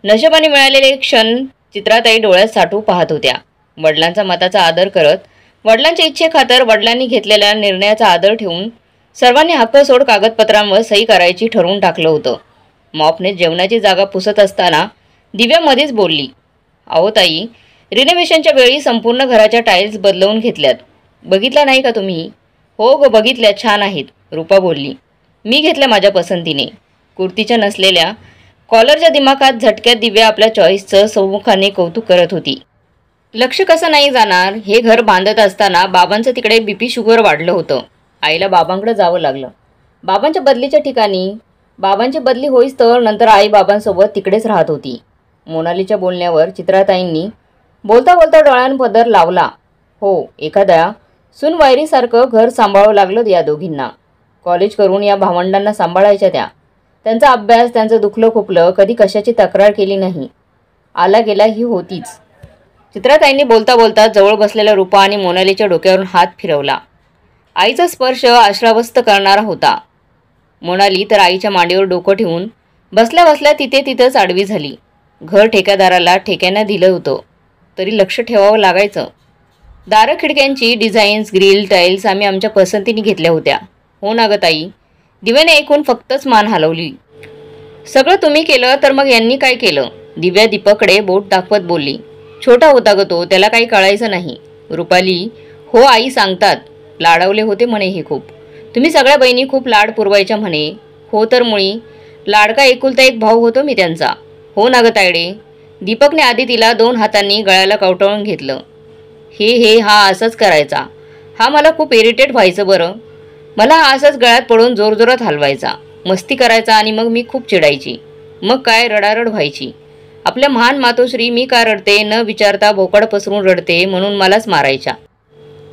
नशिबाने मिळालेले क्षण चित्राताई डोळ्यात साठवू पाहत होत्या. वडिलांचा मताचा आदर करत, वडिलांच्या इच्छेखातर वडिलांनी घेतलेल्या निर्णयाचा आदर ठेवून सर्वांनी हक्कसोड कागदपत्रांवर सही करायची ठरवून टाकलं होतं. मॉपने जेवणाची जागा पुसत असताना दिव्या मध्येच बोलली. अहो ताई, रिनोव्हेशनच्या वेळी संपूर्ण घराच्या टाईल्स बदलवून घेतल्यात. बघितल्या नाही का तुम्ही? हो ग, बघितल्या, छान आहेत, रुपा बोलली. मी घेतल्या माझ्या पसंतीने. कुर्तीच्या नसलेल्या कॉलरच्या दिमाखात झटक्यात दिव्या आपल्या चॉईसचं सौमुखाने कौतुक करत होती. लक्ष कसं नाही जाणार? हे घर बांधत असताना बाबांचं तिकडे BP शुगर वाढलं होतं. आईला बाबांकडे जावं लागलं. बाबांच्या बदलीच्या ठिकाणी बाबांची बदली होईस तर नंतर आई बाबांसोबत तिकडेच राहत होती. मोनालीच्या बोलण्यावर चित्राताईंनी बोलता बोलता डोळ्यांपदर लावला. हो, एखाद्या सुनवायरीसारखं घर सांभाळावं लागलं या दोघींना. कॉलेज करून या भावंडांना सांभाळायच्या त्या. त्यांचा अभ्यास, त्यांचं दुखलं खुपलं, कधी कशाची तक्रार केली नाही. आला गेला ही होतीच. चित्राताईंनी बोलता बोलता जवळ बसलेल्या रुपा आणि मोनालीच्या डोक्यावरून हात फिरवला. आईचा स्पर्श आश्रावस्थ करणारा होता. मोनाली तर आईच्या मांडीवर डोकं ठेवून बसल्या बसल्या तिथंच आडवी झाली. घर ठेकेदाराला ठेक्यानं दिलं होतं, तरी लक्ष ठेवावं लागायचं. दारं खिडक्यांची डिझाईन्स, ग्रिल, टाईल्स आम्ही आमच्या पसंतीने घेतल्या होत्या. हो ना गं ताई? दिव्याने ऐकून फक्तच मान हलवली. सगळं तुम्ही केलं तर मग यांनी काय केलं? दिव्या दीपककडे बोट दाखवत बोलली. छोटा होता ग तो, त्याला काही कळायचं नाही. रुपाली, हो आई सांगतात, लाडवले होते म्हणे हे खूप. तुम्ही सगळ्या बहिणी खूप लाड पुरवायच्या म्हणे. हो तर मुळी लाडका एकुलता एक भाऊ होतो मी त्यांचा. हो ना ग तायडे? दीपकने आधी तिला 2 हातांनी गळ्याला कवटाळून घेतलं. हा असंच करायचा. हा मला खूप इरिटेट व्हायचं बरं. मला हा असंच गळ्यात पडून जोरजोरात हलवायचा, मस्ती करायचा आणि मग मी खूप चिडायची. मग काय रडारड व्हायची. आपल्या महान मातोश्री मी का रडते न विचारता बोकड पसरून रडते म्हणून मलाच मारायच्या.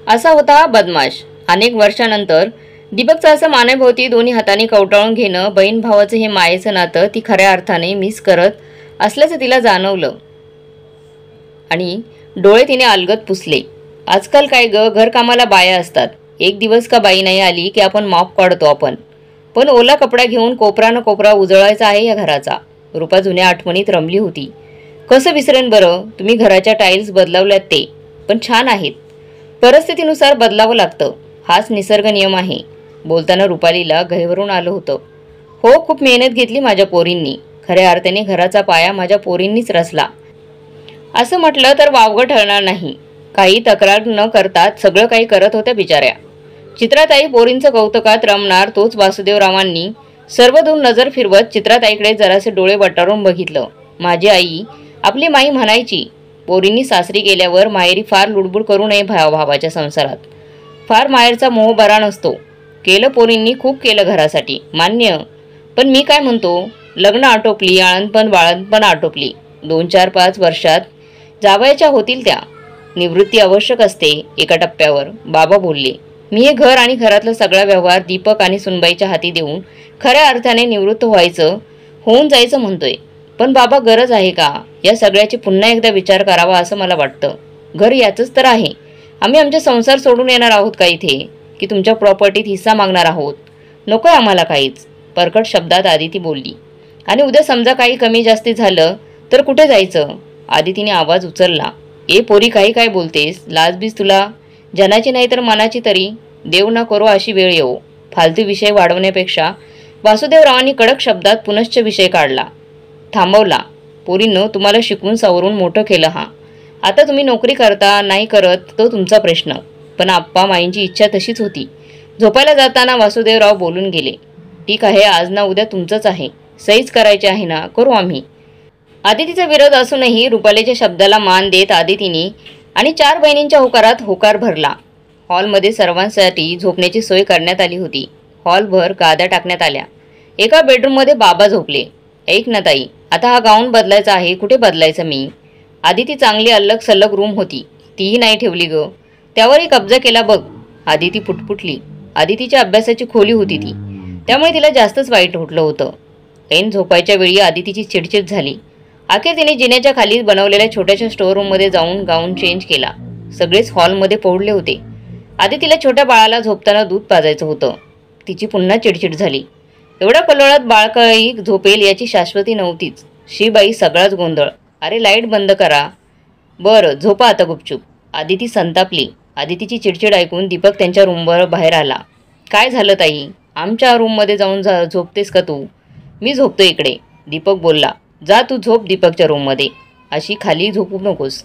असा होता हा बदमाश. अनेक वर्षानंतर दीपकचं असं मानेभोवती दोन्ही हातांनी कवटाळून घेणं, बहीण भावाचं हे मायेचं नातं ती खऱ्या अर्थाने मिस करत असल्याचं तिला जाणवलं आणि डोळे तिने अलगद पुसले. आजकाल काय ग, घरकामाला बाया असतात. एक दिवस का बाई नाही आली की आपण मॉप काढतो आपण. पण ओला कपडा घेऊन कोपरा न कोपरा उजळायचा आहे या घराचा. रूपा जुन्या आठवणीत रमली होती. कसं विसरेन बरं, तुम्ही घराच्या टाईल्स बदलावल्यात ते, पण छान आहेत. परिस्थितीनुसार बदलावं लागतं, हाच निसर्ग नियम आहे. बोलताना रुपालीला गहिवरून आलं होतं. हो, खूप मेहनत घेतली माझ्या पोरींनी. खऱ्या अर्थाने घराचा पाया माझ्या पोरींनीच रचला असं म्हटलं तर वावगं ठरणार नाही. काही तक्रार न करतात सगळं काही करत होत्या बिचाऱ्या. चित्राताई पोरींचं कौतुकात रमणार तोच वासुदेवरावांनी सर्वदूर नजर फिरवत चित्राताईकडे जरासे डोळे वटारून बघितलं. माझी आई, आपली माई म्हणायची, पोरींनी सासरी गेल्यावर माहेरी फार लुडबुड करू नये भावाच्या संसारात. फार माहेरचा मोह बरा नसतो. केलं पोरींनी, खूप केलं घरासाठी, मान्य. पण मी काय म्हणतो, लग्न आटोपली, बाळणपण आटोपली. 2-4-5 वर्षात जावयाच्या होतील त्या. निवृत्ती आवश्यक असते एका टप्प्यावर, बाबा बोलले. मी हे घर आणि घरातला सगळा व्यवहार दीपक आणि सुनबाईच्या हाती देऊन खऱ्या अर्थाने निवृत्त होऊन जायचं म्हणतोय. पण बाबा, गरज आहे का या सगळ्याची? पुन्हा एकदा विचार करावा असं मला वाटतं. घर याचंच तर आहे. आम्ही आमचे संसार सोडून येणार आहोत का इथे, की तुमच्या प्रॉपर्टीत हिस्सा मागणार आहोत? नकोय आम्हाला काहीच, परकट शब्दात आदिती बोलली. आणि उद्या समजा काही कमी जास्ती झालं तर कुठे जायचं? आदितीने आवाज उचलला. ए पोरी, काही काय बोलतेस? लाजबीज तुला जनाची नाही तर मनाची तरी. देव न करो अशी वेळ येऊ. फालतू विषय वाढवण्यापेक्षा वासुदेवरावांनी कडक शब्दात पुनश्च विषय काढला, थांबवला. पोरींनो, तुम्हाला शिकवून सवरून मोठं केलं. आता तुम्ही नोकरी करता नाही करत तो तुमचा प्रश्न, पण आप्पा माईंची इच्छा तशीच होती. झोपायला जाताना वासुदेवराव बोलून गेले. ठीक आहे, आज ना उद्या तुमचंच आहे. सहीच करायची आहे ना, करू आम्ही. आदितीचा विरोध असूनही रुपालीच्या शब्दाला मान देत आदितीने आणि 4 बहिणींच्या होकारात होकार भरला. हॉलमध्ये सर्वांसाठी झोपण्याची सोय करण्यात आली होती. हॉलभर गाद्या टाकण्यात आल्या. एका बेडरूममध्ये बाबा झोपले. ऐक ना ताई, आता हा गाऊन बदलायचा आहे. कुठे बदलायचं मी? आदिती चांगली अल्लग सल्लग रूम होती, तीही नाही ठेवली ग. त्यावरही कब्जा केला बघ. आदिती पुटपुटली. आदितीच्या अभ्यासाची खोली होती ती, त्यामुळे तिला जास्तच वाईट उठलं होतं. ऐन झोपायच्या वेळी आदितीची चिडचिड झाली. अखेर तिने जिन्याच्या खाली बनवलेल्या छोट्याशा स्टोअर रूममध्ये जाऊन गाऊन चेंज केला. सगळेच हॉलमध्ये पोहडले होते. आदितीला छोट्या बाळाला झोपताना दूध पाजायचं होतं. तिची पुन्हा चिडचिड झाली. एवढ्या कल्लोळात बाळकाई झोपेल याची शाश्वती नव्हतीच. शी सगळाच गोंधळ. अरे लाईट बंद करा. बरं, झोपा आता गुपचूप. आदिती संतापली. आदितीची चिडचिड ऐकून दीपक त्यांच्या रूमवर बाहेर आला. काय झालं ताई? आमच्या रूममध्ये जाऊन झोपतेस का तू? मी झोपतो इकडे, दीपक बोलला. जा तू झोप दीपकच्या रूममध्ये. अशी खाली झोपू नकोस.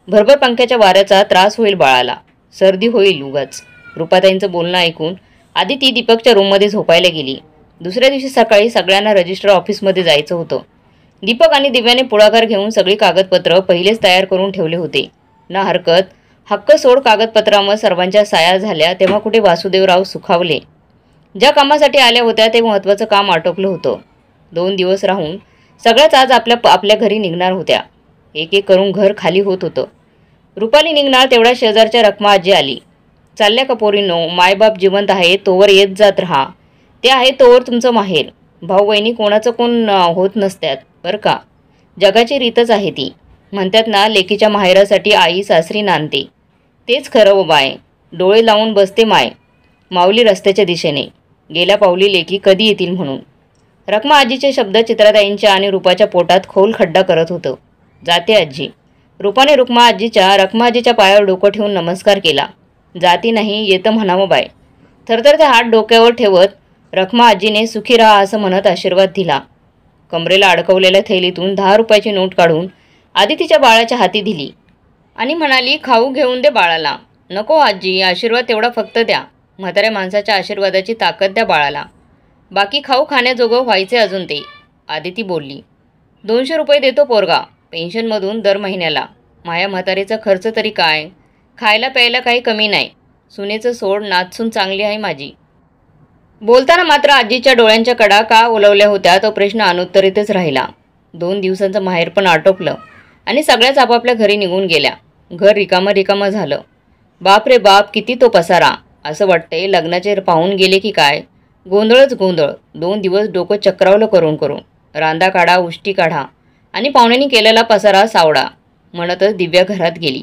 भरभर पंख्याच्या वाऱ्याचा त्रास होईल बाळाला, सर्दी होईल उगाच. रुपाताईंचं बोलणं ऐकून आदिती दीपकच्या रूममध्ये झोपायला गेली. दुसऱ्या दिवशी सकाळी सगळ्यांना रजिस्टर ऑफिसमध्ये जायचं होतं. दीपक आणि दिव्याने पुढाकार घेऊन सगळी कागदपत्र पहिलेच तयार करून ठेवले होते. ना हरकत, हक्क सोड कागदपत्रांवर सर्वांच्या साया झाल्या तेव्हा कुठे वासुदेवराव सुखावले. ज्या कामासाठी आल्या होत्या ते महत्त्वाचं काम आटोपलं होतं. 2 दिवस राहून सगळ्याच आज आपल्या घरी निघणार होत्या. एक एक करून घर खाली होत होतं. रुपाली निघणार तेवढ्या शेजारच्या रखमा आजी आली. चालल्या का पोरींनो? मायबाप जिवंत आहे तोवर येत जात राहा. ते आहे तोवर तुमचं माहेर. भाऊ बहिणी कोणाचं कोण होत नसतात बरं का. जगाची रीतच आहे ती. म्हणतात ना, लेकीच्या माहेरासाठी आई सासरी नांदते. तेच खरं व बाय. डोळे लावून बसते माऊली रस्त्याच्या दिशेने. गेल्या पावली लेकी कधी येतील म्हणून. रखमा आजीचे शब्द चित्राताईंच्या आणि रूपाच्या पोटात खोल खड्डा करत होतं. जाते आजी. रूपाने रखमा आजीच्या पायावर डोकं ठेवून नमस्कार केला. जाती नाही, येतं म्हणावं बाय. थरथरचे हात डोक्यावर ठेवत रखमा आजीने सुखी राहा असं म्हणत आशीर्वाद दिला. कमरेला अडकवलेल्या थैलीतून 10 रुपयाची नोट काढून आदितीच्या बाळाच्या हाती दिली आणि म्हणाली, खाऊ घेऊन दे बाळाला. नको आजी, आशीर्वाद तेवढा फक्त द्या. म्हाताऱ्या माणसाच्या आशीर्वादाची ताकद द्या बाळाला. बाकी खाऊ खाण्याजोगं व्हायचे अजून ते. आदिती बोलली. 200 रुपये देतो पोरगा पेन्शनमधून दर महिन्याला. माया म्हातारीचा खर्च तरी काय? खायला प्यायला काही कमी नाही. सुनेचं सोड, नाचसून चांगली आहे माझी. बोलताना मात्र आजीच्या डोळ्यांच्या कडा का ओलवल्या होत्या तो प्रश्न अनुत्तरितच राहिला. 2 दिवसांचं माहेर पण आटोपलं आणि सगळ्याच आपापल्या घरी निघून गेल्या. घर रिकामं झालं. बाप रे बाप, किती तो पसारा. असं वाटतंय लग्नाचे पाहून गेले की काय. गोंधळच गोंधळ. 2 दिवस डोकं चक्रावलं करून. रांदा काढा, उष्टी काढा आणि पाहुण्यांनी केलेला पसारा सावडा म्हणतच दिव्या घरात गेली.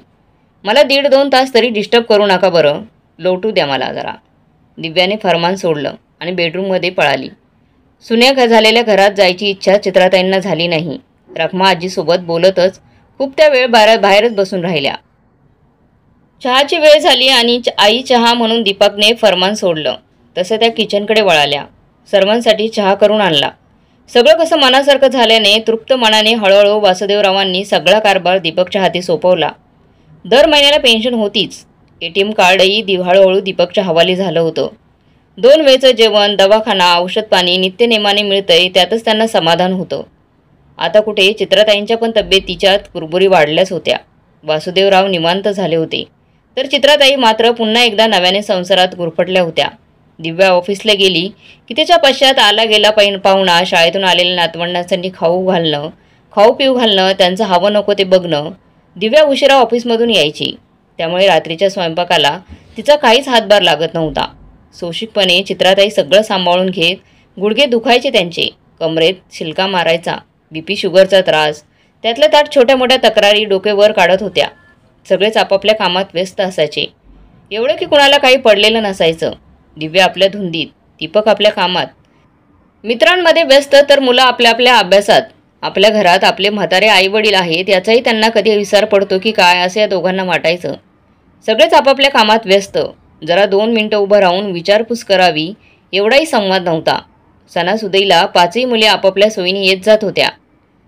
मला 1.5-2 तास तरी डिस्टर्ब करू नका बरं. लोटू द्या मला जरा. दिव्याने फरमान सोडलं आणि बेडरूममध्ये पळाली. सुन्या झालेल्या घरात जायची इच्छा चित्राताईंना झाली नाही. रखमा आजीसोबत बोलतच खूप त्या वेळ बाहेरच बसून राहिल्या. चहाची वेळ झाली आणि आई चहा म्हणून दीपकने फरमान सोडलं. तसं त्या किचनकडे वळाल्या. सर्वांसाठी चहा करून आणला. सगळं कसं मनासारखं झाल्याने तृप्त मनाने हळूहळू वासुदेवरावांनी सगळा कारभार दीपकच्या हाती सोपवला. दर महिन्याला पेन्शन होतीच. ATM कार्डही हळूहळू दीपकच्या हवाली झालं होतं. 2 वेळचं जेवण, दवाखाना, औषधपाणी नित्यनेमाने मिळतंय त्यातच त्यांना समाधान होतं. आता कुठे चित्राताईंच्या पण तब्येतीच्या कुरबुरी वाढल्याच होत्या. वासुदेवराव निवांत झाले होते, तर चित्राताई मात्र पुन्हा एकदा नव्याने संसारात गुरफटल्या होत्या. दिव्या ऑफिसला गेली की त्याच्या पश्चात आला गेला पाहुणा, शाळेतून आलेल्या नातवंडांसाठी खाऊ पिऊ घालणं, त्यांचं हवं नको ते बघणं. दिव्या उशिरा ऑफिसमधून यायची, त्यामुळे रात्रीच्या स्वयंपाकाला तिचा काहीच हातभार लागत नव्हता. सोशिकपणे चित्राताई सगळं सांभाळून घेत. गुडघे दुखायचे त्यांचे, कमरेत शिलका मारायचा, BP शुगरचा त्रास, त्यातल्या त्यात छोट्या मोठ्या तक्रारी डोके वर काढत होत्या. सगळेच आपापल्या कामात व्यस्त असायचे. एवढं की कुणाला काही पडलेलं नसायचं. दिव्या आपल्या धुंदीत, दीपक आपल्या कामात, मित्रांमध्ये व्यस्त, तर मुलं आपल्या आपल्या अभ्यासात. आपल्या घरात आपले म्हातारे आई वडील आहेत याचाही त्यांना कधी विसर पडतो की काय, असं या दोघांना वाटायचं. सगळेच आपापल्या कामात व्यस्त. जरा 2 मिनिटं उभं राहून विचारपूस करावी एवढाही संवाद नव्हता. सणासुदीला 5ही मुले आपापल्या सोयीने येत जात होत्या.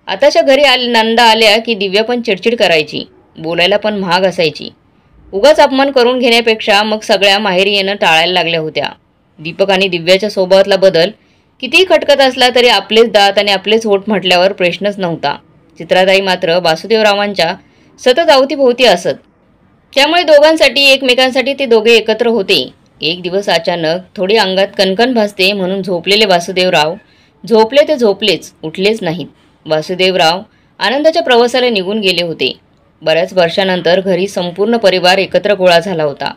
आताच्या घरी नंदा आल्या की दिव्या पण चिडचिड करायची, बोलायला पण महाग असायची. उगाच अपमान करून घेण्यापेक्षा मग सगळ्या माहेरी येणं टाळायला लागल्या होत्या. दीपक आणि दिव्याच्या स्वभावातला बदल कितीही खटकत असला तरी आपलेच दात आणि आपलेच होठ म्हटल्यावर प्रश्नच नव्हता. चित्राताई मात्र वासुदेवरावांच्या सतत अवतीभोवती असत. त्यामुळे दोघांसाठी, एकमेकांसाठी ते दोघे एकत्र होते. एक दिवस अचानक थोडी अंगात कणकण भासते म्हणून झोपलेले वासुदेवराव झोपले ते झोपलेच, उठलेच नाहीत. वासुदेवराव आनंदाच्या प्रवासाला निघून गेले होते. बऱ्याच वर्षानंतर घरी संपूर्ण परिवार एकत्र गोळा झाला होता.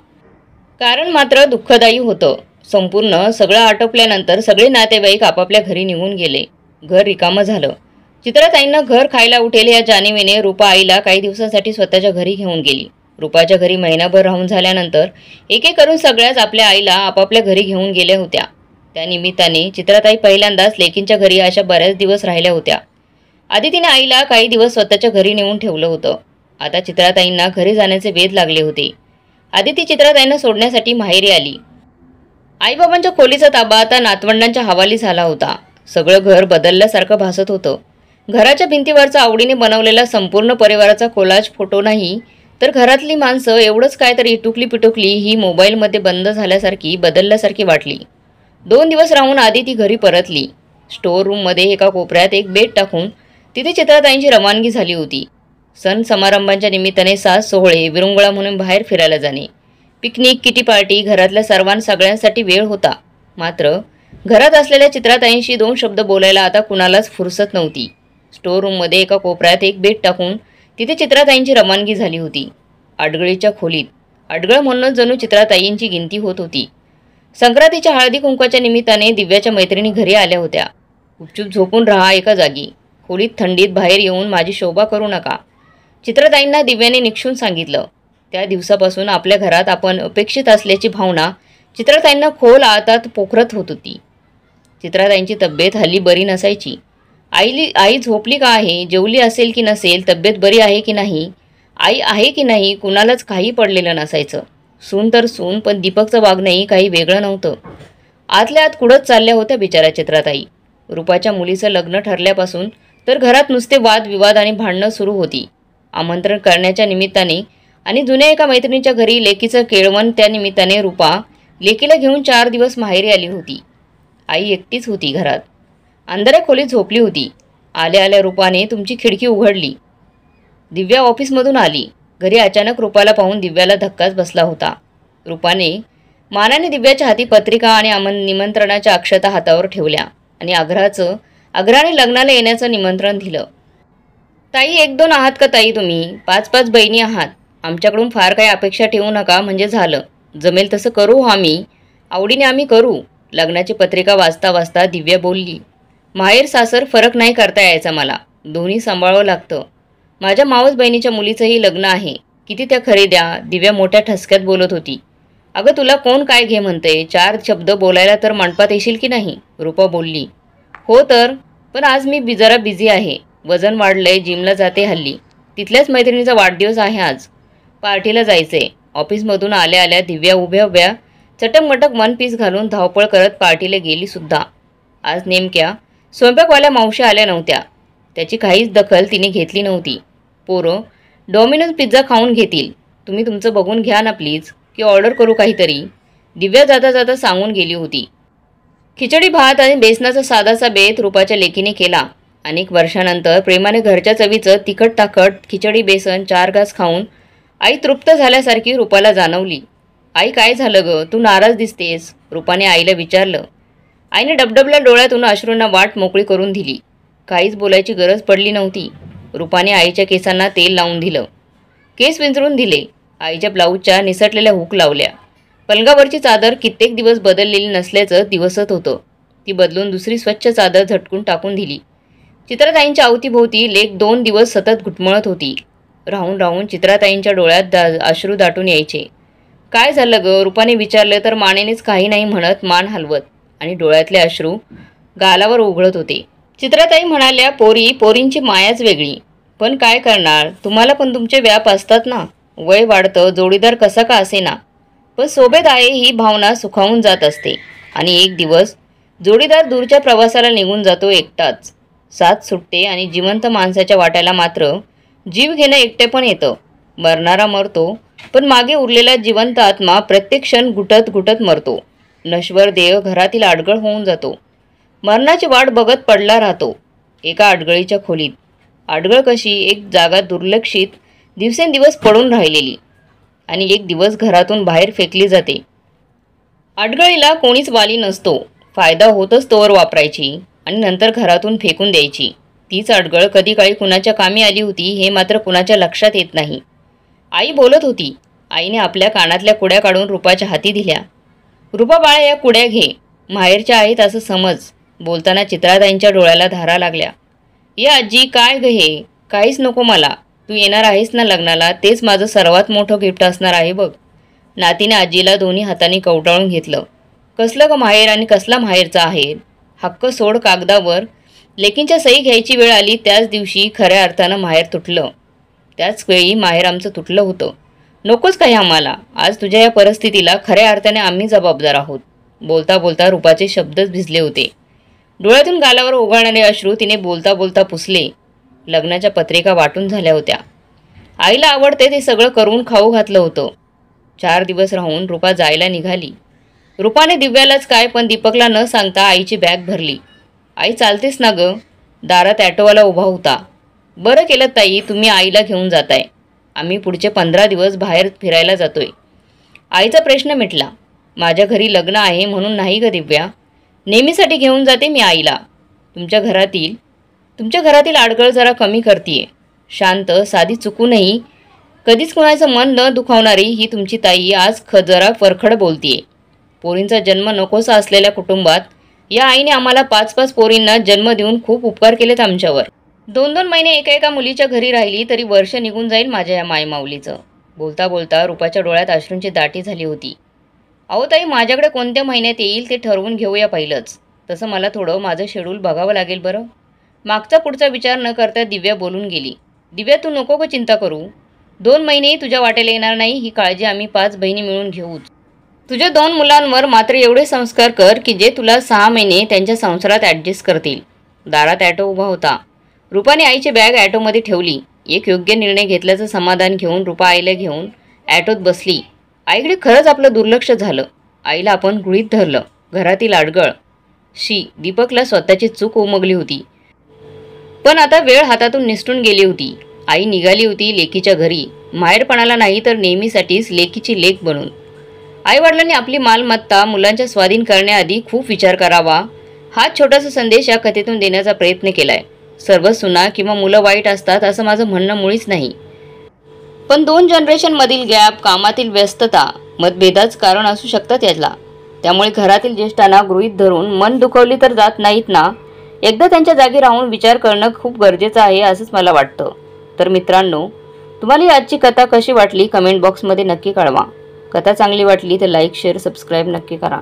कारण मात्र दुःखदायी होतं. संपूर्ण सगळं आटोपल्यानंतर सगळे नातेवाईक आपापल्या घरी निघून गेले. घर रिकामं झालं. चित्राताईंना घर खायला उठेल या जाणीवेने रूपा आईला काही दिवसांसाठी स्वतःच्या घरी घेऊन गेली. रूपाच्या घरी महिनाभर राहून झाल्यानंतर एक एक करून सगळ्याच आपल्या आईला आपापल्या घरी घेऊन गेल्या होत्या. त्या निमित्ताने चित्राताई पहिल्यांदाच लेकींच्या घरी अशा बऱ्याच दिवस राहिल्या होत्या. आधी तिने आईला काही दिवस स्वतःच्या घरी नेऊन ठेवलं होतं. आता चित्राताईंना घरी जाण्याचे वेध लागले होते. आधी ती चित्राताईंना सोडण्यासाठी माहेरी आली. आईबाबांच्या खोलीचा ताबा आता नातवंडांच्या हवाली झाला होता. सगळं घर बदलल्यासारखं भासत होतं. घराच्या भिंतीवरचा आवडीने बनवलेला संपूर्ण परिवाराचा कोलाज फोटो नाही, तर घरातली माणसं एवढंच काय तरी इटुकली पिटुकली ही मोबाईलमध्ये बंद झाल्यासारखी, बदलल्यासारखी वाटली. 2 दिवस राहून आधी ती घरी परतली. स्टोअर रूममध्ये एका कोपऱ्यात एक बेड टाकून तिथे चित्राताईंची रवानगी झाली होती. सण समारंभांच्या निमित्ताने सास सोहळे, विरंगुळा म्हणून बाहेर फिरायला जाणे, पिकनिक, किटी पार्टी, घरातल्या सगळ्यांसाठी वेळ होता. मात्र घरात असलेल्या चित्राताईंशी 2 शब्द बोलायला आता कुणालाच फुरसत नव्हती. स्टोअर रूममध्ये एका कोपऱ्यात एक बेड टाकून तिथे चित्राताईंची रवानगी झाली होती. अडगळीच्या खोलीत अडगळ म्हणून जणू चित्राताईंची गिनती होत होती. संक्रांतीच्या हळदी कुंकवाच्या निमित्ताने दिव्याच्या मैत्रिणी घरी आल्या होत्या. गुपचूप झोपून राहा एका जागी, खोलीत थंडीत बाहेर येऊन माझी शोभा करू नका, चित्राताईंना दिव्याने निक्षून सांगितलं. त्या दिवसापासून आपल्या घरात आपण अपेक्षित असल्याची भावना चित्राताईंना खोल आतात पोखरत होत होती. चित्राताईंची तब्येत हल्ली बरी नसायची. आई झोपली का आहे, जेवली असेल की नसेल, तब्येत बरी आहे की नाही, आई आहे की नाही, कुणालाच काही पडलेलं नसायचं. सून तर सून, पण दीपकचं वागणंही काही वेगळं नव्हतं. आतल्या आत कुडत चालल्या होत्या बिचाऱ्या चित्राताई. रूपाच्या मुलीचं लग्न ठरल्यापासून तर घरात नुसते वादविवाद आणि भांडणं सुरू होती. आमंत्रण करण्याच्या निमित्ताने आणि जुन्या एका मैत्रिणीच्या घरी लेकीचं केळवण, त्या निमित्ताने रूपा लेकीला घेऊन 4 दिवस माहेरी आली होती. आई एकटीच होती घरात. अंधाऱ्या खोलीत झोपली होती. आल्या आल्या रूपाने तुमची खिडकी उघडली. दिव्या ऑफिसमधून आली. घरी अचानक रूपाला पाहून दिव्याला धक्काच बसला होता. रूपाने मानाने दिव्याच्या हाती पत्रिका आणि निमंत्रणाच्या अक्षता हातावर ठेवल्या आणि आग्रहाने लग्नाला येण्याचं निमंत्रण दिलं. ताई 1-2 आहात का ताई तुम्ही? 5-5 बहिणी आहात. आमच्याकडून फार काही अपेक्षा ठेवू नका, म्हणजे झालं. जमेल तसं करू आम्ही, आवडीने आम्ही करू. लग्नाची पत्रिका वाचता वाचता दिव्या बोलली. माहेर सासर फरक नाही करता यायचा मला, दोन्ही सांभाळावं लागतं. माझ्या मावस बहिणीच्या मुलीचंही लग्न आहे. किती त्या खरेद्या, दिव्या मोठ्या ठसक्यात बोलत होती. अगं तुला कोण काय घे म्हणते, 4 शब्द बोलायला तर मंडपात येशील की नाही, रूपा बोलली. हो तर, पण आज मी जरा बिझी आहे. वजन वाढलंय, जिमला जाते हल्ली. तिथल्याच मैत्रिणीचा वाढदिवस आहे आज. पार्टीला जायचंय. ऑफिसमधून आल्या आल्या दिव्या उभ्या उभ्या चटकमटक वन पीस घालून धावपळ करत पार्टीला गेली सुद्धा. आज नेमक्या स्वयंपाकवाल्या मावशी आल्या नव्हत्या. त्याची काहीच दखल तिने घेतली नव्हती. पोरं डॉमिनोज पिझ्झा खाऊन घेतील, तुम्ही तुमचं बघून घ्या ना प्लीज, की ऑर्डर करू काहीतरी, दिव्या जाता जाता सांगून गेली होती. खिचडी भात आणि बेसनाचा साधासा बेत रूपाच्या लेकीने केला. अनेक वर्षानंतर प्रेमाने घरच्या चवीचं तिखट ताकट खिचडी बेसन 4 घास खाऊन आई तृप्त झाल्यासारखी रूपाला जाणवली. आई काय झालं ग, तू नाराज दिसतेस, रूपाने आईला विचारलं. आईने डबडबल्या डोळ्यातून अश्रूंना वाट मोकळी करून दिली. काहीच बोलायची गरज पडली नव्हती. रूपाने आईच्या केसांना तेल लावून दिलं. केस विंचरून दिले. आईच्या ब्लाऊजच्या निसटलेल्या हुक लावल्या. पलंगावरची चादर कित्येक दिवस बदललेली नसल्याचं दिवसत होतं. ती बदलून दुसरी स्वच्छ चादर झटकून टाकून दिली. चित्राताईंच्या अवतीभोवती लेक 2 दिवस सतत घुटमळत होती. राहून राहून चित्राताईंच्या डोळ्यात अश्रू दाटून यायचे. काय झालं ग, रूपाने विचारलं तर मानेनेच काही नाही म्हणत मान हलवत आणि डोळ्यातले अश्रू गालावर उघळत होते. चित्राताई म्हणाल्या, पोरींची मायाच वेगळी. पण काय करणार, तुम्हाला पण तुमचे व्याप असतात ना. वय वाढतं, जोडीदार कसा का असेना, पण सोबत आहे ही भावना सुखावून जात असते. आणि एक दिवस जोडीदार दूरच्या प्रवासाला निघून जातो एकटाच. साथ सुटते आणि जिवंत माणसाच्या वाट्याला मात्र जीव घेणं एकटे पण येतं. मरणारा मरतो, पण मागे उरलेला जिवंत आत्मा प्रत्येक क्षण घुटत घुटत मरतो. नश्वर देह घरातील अडगळ होऊन जातो. मरणाची वाट बघत पडला राहतो एका अडगळीच्या खोलीत. अडगळ कशी एक जागा दुर्लक्षित दिवसेंदिवस पडून राहिलेली आणि एक दिवस घरातून बाहेर फेकली जाते. अडगळीला कोणीच वाली नसतो. फायदा होतच तोवर वापरायची आणि नंतर घरातून फेकून द्यायची. तीच अडगळ कधी काळी कुणाच्या कामी आली होती हे मात्र कुणाच्या लक्षात येत नाही. आई बोलत होती. आईने आपल्या कानातल्या कुड्या काढून रूपाच्या हाती दिल्या. रूपा बाळा, या कुड्या घे, माहेरच्या आहेत असं समज. बोलताना चित्राताईंच्या डोळ्याला धारा लागल्या. ये आजी, काय ग हे, काहीच नको मला. तू येणार आहेस ना लग्नाला, तेच माझं सर्वात मोठं गिफ्ट असणार आहे बघ. नातीने आजीला दोन्ही हातांनी कवटाळून घेतलं. कसलं ग माहेर आणि कसला माहेरचा आहे. हक्क सोड कागदावर. लेकींच्या सही घ्यायची वेळ आली त्याच दिवशी खऱ्या अर्थानं माहेर तुटलं. त्याच वेळी माहेर आमचं तुटलं होतं. नकोच काही आम्हाला. आज तुझ्या या परिस्थितीला खऱ्या अर्थाने आम्ही जबाबदार आहोत. बोलता बोलता रूपाचे शब्दच भिजले होते. डोळ्यातून गालावर ओघळणारे अश्रू तिने बोलता बोलता पुसले. लग्नाच्या पत्रिका वाटून झाल्या होत्या. आईला आवडते ते सगळं करून खाऊ घातलं होतं. 4 दिवस राहून रूपा जायला निघाली. रूपाने दिव्यालाच काय पण दीपकला न सांगता आईची बॅग भरली. आई चालतेस ना ग. दारात ॲटोवाला उभा होता. बरं केलं ताई, तुम्ही आईला घेऊन जाताय. आम्ही पुढचे 15 दिवस बाहेर फिरायला जातोय. आईचा प्रश्न मिटला. माझ्या घरी लग्न आहे म्हणून नाही ग दिव्या. नेहमीसाठी घेऊन जाते मी आईला. तुमच्या घरातील अडगळ जरा कमी करतीये. शांत साधी चुकूनही कधीच कोणाचं मन न दुखावणारी ही तुमची ताई आज जरा परखड बोलतीये. पोरींचा जन्म नकोसा असलेल्या कुटुंबात या आईने आम्हाला 5-5 पोरींना जन्म देऊन खूप उपकार केलेत आमच्यावर. 2-2 महिने एका मुलीच्या घरी राहिली तरी वर्ष निघून जाईल माझ्या या मायमाऊलीचं. बोलता बोलता रूपाच्या डोळ्यात अश्रूंची दाटी झाली होती. अहो ताई, माझ्याकडे कोणत्या महिन्यात येईल ते ठरवून घेऊया पहिलंच. तसं मला थोडं माझं शेड्यूल बघावं लागेल बरं. मागचा पुढचा विचार न करता दिव्या बोलून गेली. दिव्या, तू नको ग चिंता करू. 2 महिनेही तुझ्या वाटेला येणार नाही, ही काळजी आम्ही 5 बहिणी मिळून घेऊच. तुझ्या 2 मुलांवर मात्र एवढे संस्कार कर की जे तुला 6 महिने त्यांच्या संसारात ॲडजस्ट करतील. दारात ॲटो उभा होता. रूपाने आईची बॅग ॲटोमध्ये ठेवली. एक योग्य निर्णय घेतल्याचं समाधान घेऊन रूपा आईला घेऊन ॲटोत बसली. आईकडे खरंच आपलं दुर्लक्ष झालं. आईला आपण गृहीत धरलं. घरातील अडगळ. दीपकला स्वतःची चूक उमगली होती. पण आता वेळ हातातून निसटून गेली होती. आई निघाली होती लेकीच्या घरी. माहेरपणाला नाही तर नेहमीसाठीच लेकीची लेक बनून. आईवडिलांनी आपली मालमत्ता मुलांच्या स्वाधीन करण्याआधी खूप विचार करावा, हा छोटासा संदेश या कथेतून देण्याचा प्रयत्न केलाय. सर्व सुना किंवा मुलं वाईट असतात असं माझं म्हणणं मुळीच नाही. पण 2 जनरेशनमधील गॅप, कामातील व्यस्तता, मतभेदाच कारण असू शकतात याला. त्यामुळे घरातील ज्येष्ठांना गृहीत धरून मन दुखवली तर जात नाहीत ना. एकदा त्यांच्या जागी राहून विचार करणं खूप गरजेचं आहे असंच मला वाटतं. तर मित्रांनो, तुम्हाला ही आजची कथा कशी वाटली कमेंट बॉक्समध्ये नक्की कळवा. कथा चांगली वाटली तर लाईक शेअर सबस्क्राईब नक्की करा.